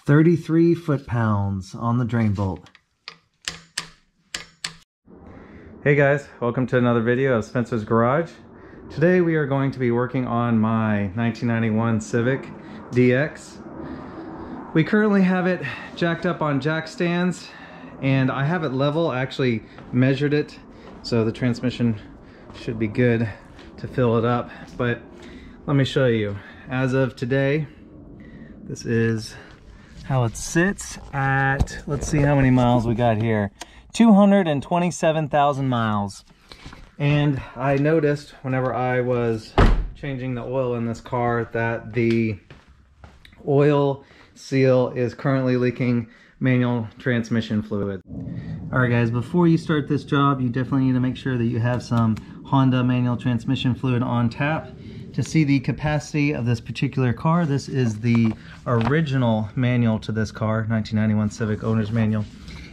33 foot-pounds on the drain bolt. Hey guys, welcome to another video of Spencer's Garage. Today we are going to be working on my 1991 Civic DX. We currently have it jacked up on jack stands, and I have it level. I actually measured it, so the transmission should be good to fill it up. But let me show you. As of today, this is how it sits at, let's see how many miles we got here. 227,000 miles. And I noticed whenever I was changing the oil in this car that the oil seal is currently leaking manual transmission fluid. Alright guys, before you start this job, you definitely need to make sure that you have some Honda manual transmission fluid on tap. To see the capacity of this particular car, this is the original manual to this car, 1991 Civic owner's manual.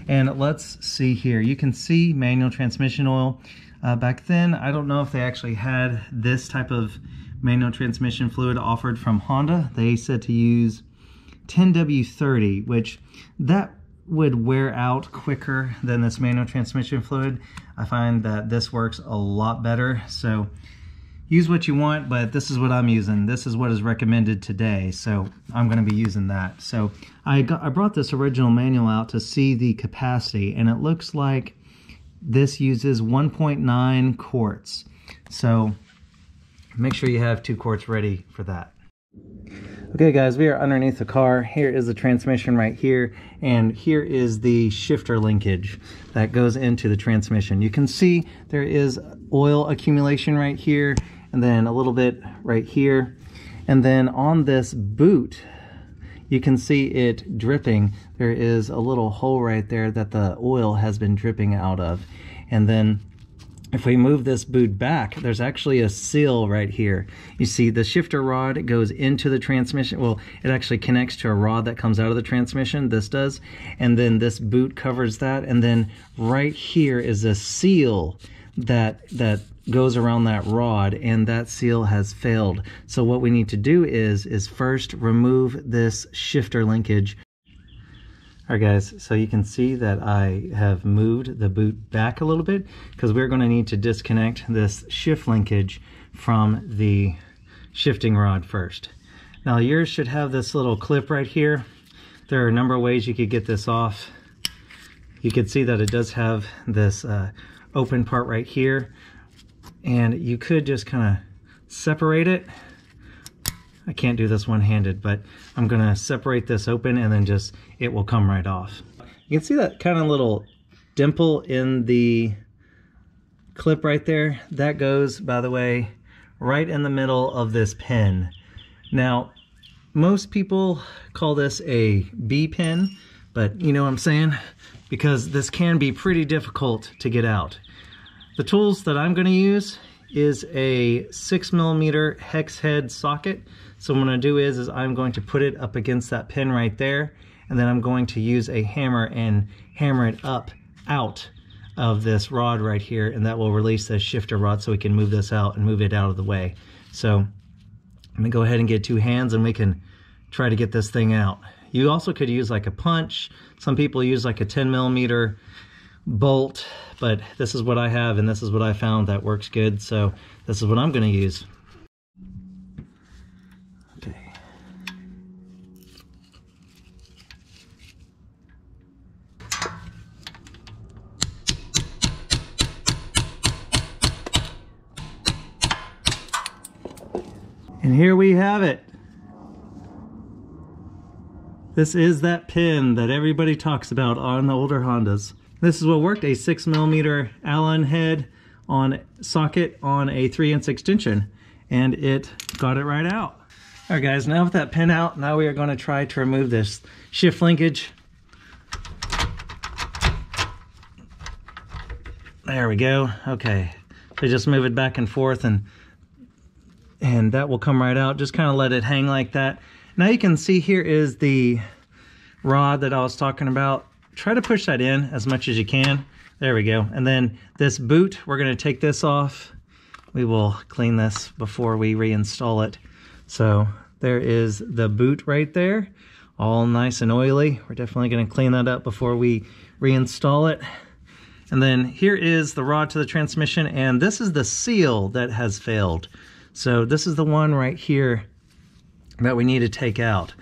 And let's see here, you can see manual transmission oil. Back then, I don't know if they actually had this type of manual transmission fluid offered from Honda. They said to use 10W30, which that would wear out quicker than this manual transmission fluid. I find that this works a lot better. So use what you want, but this is what I'm using. This is what is recommended today, so I'm going to be using that. So I brought this original manual out to see the capacity, and it looks like this uses 1.9 quarts. So make sure you have 2 quarts ready for that. Okay guys, we are underneath the car. Here is the transmission right here, and here is the shifter linkage that goes into the transmission. You can see there is oil accumulation right here, and then a little bit right here. And then on this boot, you can see it dripping. There is a little hole right there that the oil has been dripping out of. And then if we move this boot back, there's actually a seal right here. You see the shifter rod goes into the transmission. Well, it actually connects to a rod that comes out of the transmission. This does. And then this boot covers that. And then right here is a seal that goes around that rod, and that seal has failed. So what we need to do is first remove this shifter linkage. Alright guys, so you can see that I have moved the boot back a little bit because we're going to need to disconnect this shift linkage from the shifting rod first. Now yours should have this little clip right here. There are a number of ways you could get this off. You can see that it does have this open part right here, and you could just kind of separate it. I can't do this one-handed, but I'm gonna separate this open, and then just it will come right off. You can see that kind of little dimple in the clip right there. That goes, by the way, right in the middle of this pin. Now most people call this a B pin, but you know what I'm saying, because this can be pretty difficult to get out. The tools that I'm going to use is a 6mm hex head socket. So what I'm going to do is I'm going to put it up against that pin right there, and then I'm going to use a hammer and hammer it up out of this rod right here, and that will release this shifter rod so we can move this out and move it out of the way. So I'm going to go ahead and get 2 hands, and we can try to get this thing out. You also could use like a punch. Some people use like a 10mm bolt, but this is what I have, and this is what I found that works good, so this is what I'm going to use. Okay. And here we have it. This is that pin that everybody talks about on the older Hondas. This is what worked, a 6mm Allen head on socket on a 3-inch extension, and it got it right out. Alright guys, now with that pin out, now we are going to try to remove this shift linkage. There we go. Okay, so just move it back and forth, and that will come right out. Just kind of let it hang like that. Now you can see here is the rod that I was talking about. Try to push that in as much as you can. There we go. And then this boot, we're going to take this off. We will clean this before we reinstall it. So there is the boot right there all nice and oily. We're definitely going to clean that up before we reinstall it. And then here is the rod to the transmission, and this is the seal that has failed. So this is the one right here that we need to take out.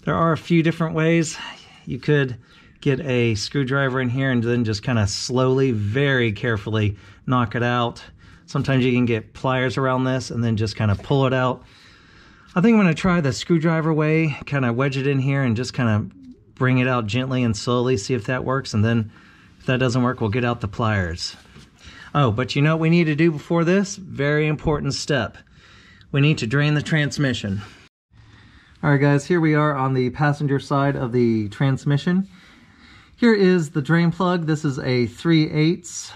There are a few different ways. You could get a screwdriver in here and then just kind of slowly, very carefully knock it out. Sometimes you can get pliers around this and then just kind of pull it out. I think I'm going to try the screwdriver way, kind of wedge it in here and just kind of bring it out gently and slowly, see if that works. And then if that doesn't work, we'll get out the pliers. Oh, but you know what we need to do before this? Very important step. We need to drain the transmission. All right, guys, here we are on the passenger side of the transmission. Here is the drain plug. This is a 3/8.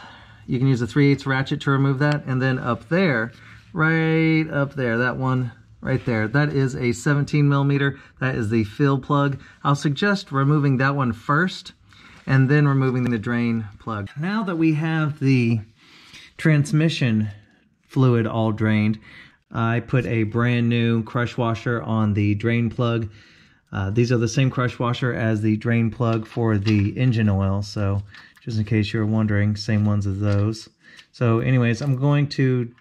You can use a 3/8 ratchet to remove that. And then up there, right up there, that one right there, that is a 17mm. That is the fill plug. I'll suggest removing that one first and then removing the drain plug. Now that we have the transmission fluid all drained, I put a brand new crush washer on the drain plug. These are the same crush washer as the drain plug for the engine oil, so just in case you're wondering, same ones as those. So anyways, I'm going to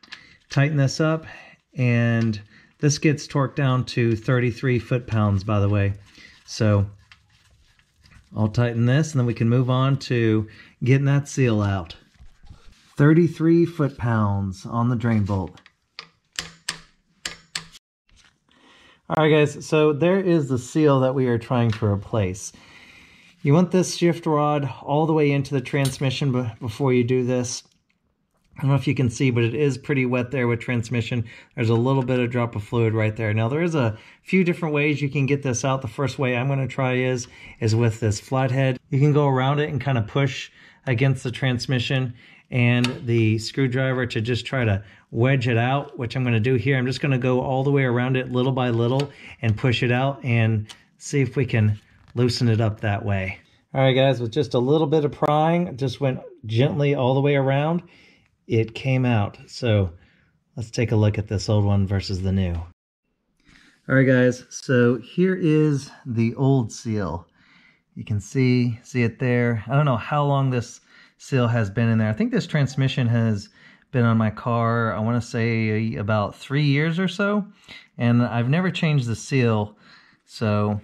tighten this up, and this gets torqued down to 33 foot-pounds, by the way. So I'll tighten this, and then we can move on to getting that seal out. 33 foot-pounds on the drain bolt. All right, guys, so there is the seal that we are trying to replace. You want this shift rod all the way into the transmission before you do this. I don't know if you can see, but it is pretty wet there with transmission. There's a little bit of drop of fluid right there. Now, there is a few different ways you can get this out. The first way I'm going to try is with this flathead. You can go around it and kind of push against the transmission and the screwdriver to just try to wedge it out, which I'm going to do here. I'm just going to go all the way around it little by little and push it out and see if we can loosen it up that way. All right, guys, with just a little bit of prying, just went gently all the way around. It came out. So let's take a look at this old one versus the new. All right, guys, so here is the old seal. You can see it there. I don't know how long this seal has been in there. I think this transmission has been on my car, I want to say about 3 years or so, and I've never changed the seal. So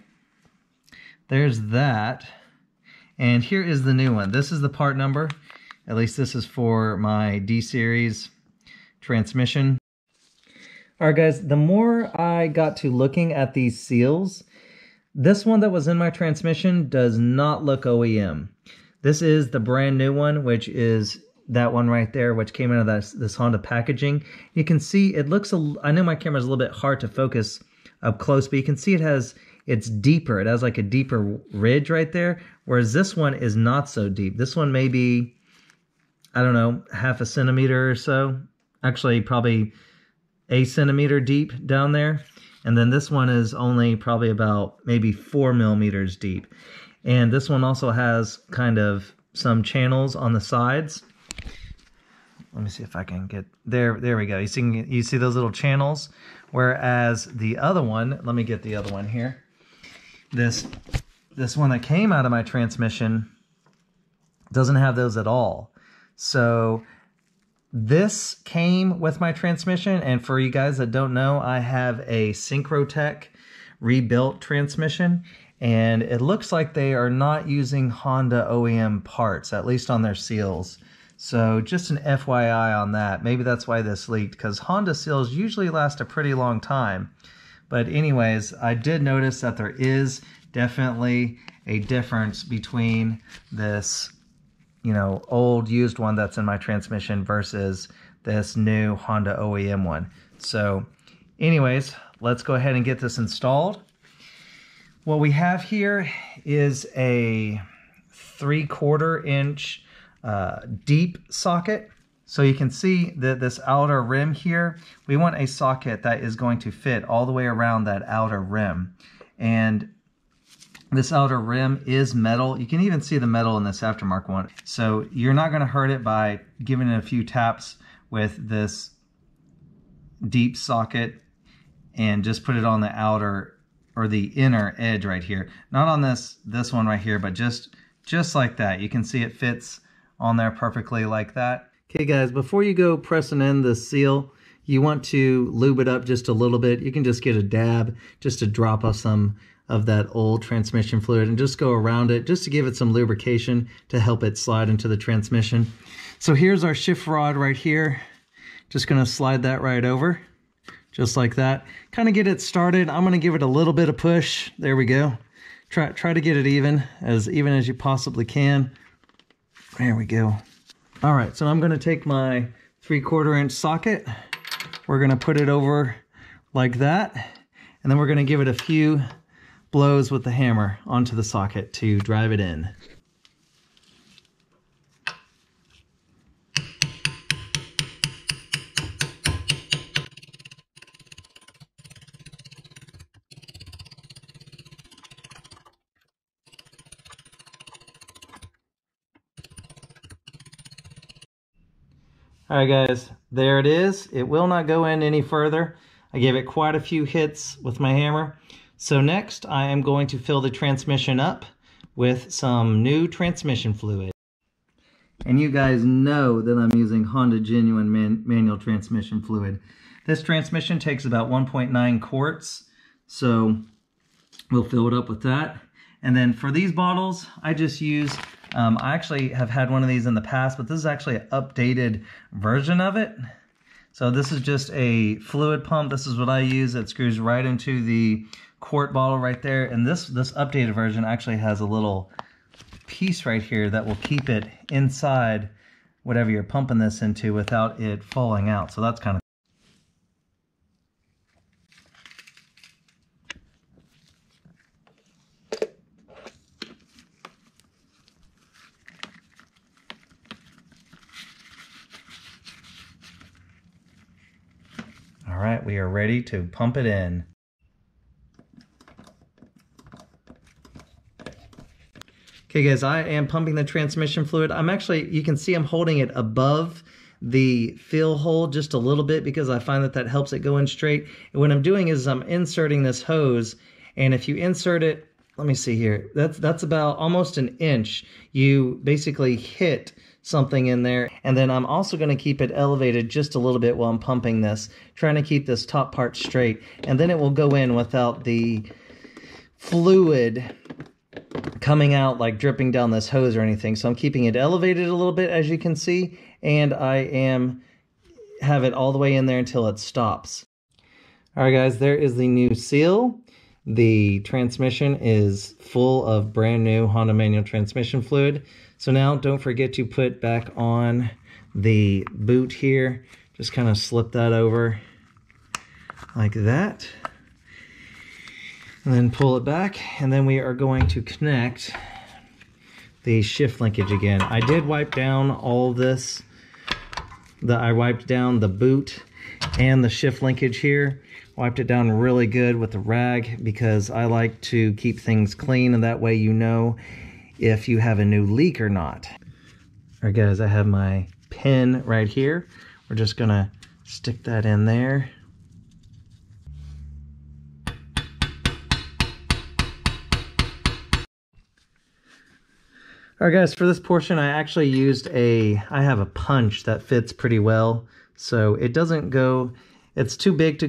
there's that. And here is the new one. This is the part number. At least this is for my D-Series transmission. All right, guys, the more I got to looking at these seals, this one that was in my transmission does not look OEM. This is the brand new one, which is that one right there, which came out of this Honda packaging. You can see it looks, I know my camera's a little bit hard to focus up close, but you can see it's deeper. It has like a deeper ridge right there, whereas this one is not so deep. This one may be, I don't know, half a centimeter or so. Actually, probably a centimeter deep down there. And then this one is only probably about maybe 4mm deep. And this one also has kind of some channels on the sides. Let me see if I can get there. There we go. You see those little channels? Whereas the other one, let me get the other one here. This one that came out of my transmission doesn't have those at all. So this came with my transmission, and for you guys that don't know, I have a Synchrotech rebuilt transmission, and it looks like they are not using Honda OEM parts, at least on their seals. So just an FYI on that. Maybe that's why this leaked, because Honda seals usually last a pretty long time. But anyways, I did notice that there is definitely a difference between this, you know, old used one that's in my transmission versus this new Honda OEM one. So anyways, let's go ahead and get this installed. What we have here is a 3/4 inch deep socket. So you can see that this outer rim here, we want a socket that is going to fit all the way around that outer rim. And this outer rim is metal. You can even see the metal in this aftermarket one. So you're not going to hurt it by giving it a few taps with this deep socket and just put it on the outer or the inner edge right here. Not on this one right here, but just like that. You can see it fits on there perfectly like that. Okay guys, before you go pressing in the seal, you want to lube it up just a little bit. You can just get a dab, just a drop of some of that old transmission fluid and just go around it just to give it some lubrication to help it slide into the transmission. So here's our shift rod right here. Just gonna slide that right over, just like that. Kind of get it started. I'm gonna give it a little bit of push. There we go. Try to get it even as you possibly can. There we go. All right, so I'm gonna take my 3/4 inch socket. We're gonna put it over like that, and then we're gonna give it a few blows with the hammer onto the socket to drive it in. All right guys, there it is. It will not go in any further. I gave it quite a few hits with my hammer. So next I am going to fill the transmission up with some new transmission fluid. And you guys know that I'm using Honda Genuine manual transmission fluid. This transmission takes about 1.9 quarts, so we'll fill it up with that. And then for these bottles, I just use, I actually have had one of these in the past, but this is actually an updated version of it. So this is just a fluid pump. This is what I use. It screws right into the quart bottle right there. And this updated version actually has a little piece right here that will keep it inside whatever you're pumping this into without it falling out. So that's kind of all right, we are ready to pump it in. Okay guys, I am pumping the transmission fluid. I'm actually, you can see I'm holding it above the fill hole just a little bit because I find that helps it go in straight. And what I'm doing is I'm inserting this hose, and if you insert it, let me see here, that's about almost an inch. You basically hit something in there, and then I'm also going to keep it elevated just a little bit while I'm pumping this, trying to keep this top part straight, and then it will go in without the fluid coming out like dripping down this hose or anything. So I'm keeping it elevated a little bit, as you can see, and I have it all the way in there until it stops. All right guys, there is the new seal. The transmission is full of brand new Honda manual transmission fluid. So now don't forget to put back on the boot here. Just kind of slip that over like that. And then pull it back, and then we are going to connect the shift linkage again. I did wipe down all this. I wiped down the boot and the shift linkage here. Wiped it down really good with the rag because I like to keep things clean, and that way you know if you have a new leak or not. All right guys, I have my pin right here. We're just gonna stick that in there. All right guys, for this portion I actually used I have a punch that fits pretty well. So it doesn't go, it's too big to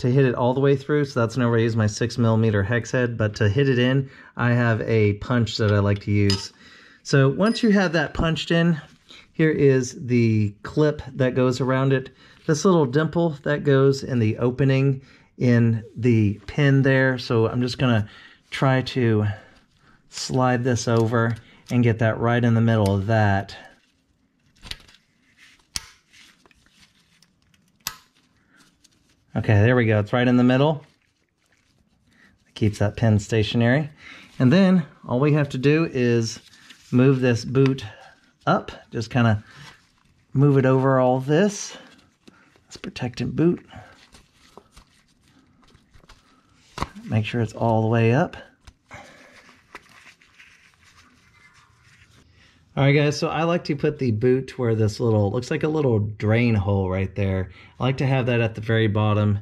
hit it all the way through, so that's whenever I use my 6mm hex head, but to hit it in, I have a punch that I like to use. So once you have that punched in, here is the clip that goes around it. This little dimple that goes in the opening in the pin there. So I'm just gonna try to slide this over and get that right in the middle of that. Okay, there we go. It's right in the middle. It keeps that pin stationary. And then all we have to do is move this boot up. Just kind of move it over all this. This protectant boot. Make sure it's all the way up. All right guys, so I like to put the boot where this looks like a little drain hole right there. I like to have that at the very bottom,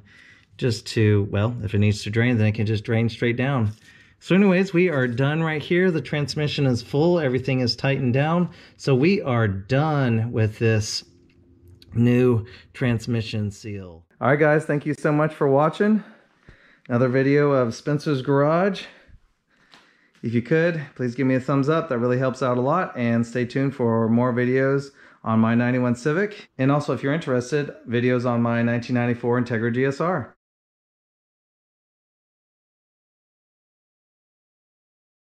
just to, well, if it needs to drain, then it can just drain straight down. So anyways, we are done right here. The transmission is full. Everything is tightened down. So we are done with this new transmission seal. All right, guys, thank you so much for watching another video of Spencer's Garage. If you could, please give me a thumbs up. That really helps out a lot. And stay tuned for more videos on my 91 Civic. And also, if you're interested, videos on my 1994 Integra GSR.